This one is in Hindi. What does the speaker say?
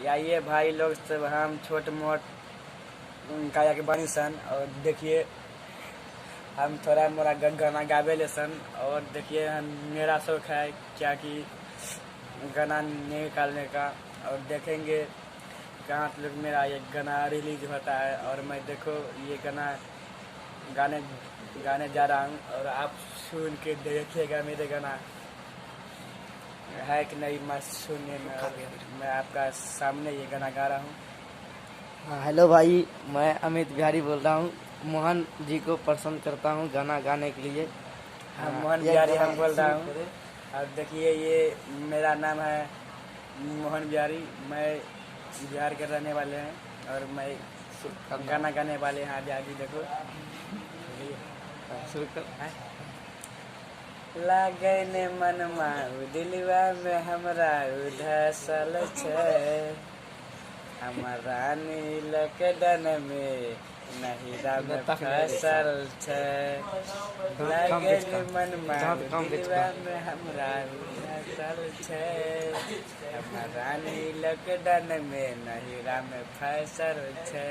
आइए भाई लोग सब हम छोट मोट काया के बनी सन। और देखिए हम थोड़ा मोड़ा गाना गावे ले सन। और देखिए मेरा शौक है क्या कि गाना निकालने का। और देखेंगे कहाँ तक मेरा ये गाना रिलीज होता है। और मैं देखो ये गाना गाने गाने जा रहा हूँ और आप सुन के देखिएगा मेरे गाना है कि नहीं। मैं सुनिए मैं आपका सामने ये गाना गा रहा हूँ। हाँ हेलो भाई, मैं अमित बिहारी बोल रहा हूँ। मोहन जी को पसंद करता हूँ गाना गाने के लिए। हाँ मोहन बिहारी हम बोल रहा हूँ। और देखिए ये मेरा नाम है मोहन बिहारी। मैं बिहार के रहने वाले हैं और मैं गाना गाने वाले हैं। आगे देखो शुरू कर। लागन मनमा दिलवा में हमरा उधसल छे। हमारा नीलकदन में नहिरा में फसल छे। लागन मनमा दिलवा में हमरा उधसल छे। हमारा नीलकदन में नहिरा में फसल छे।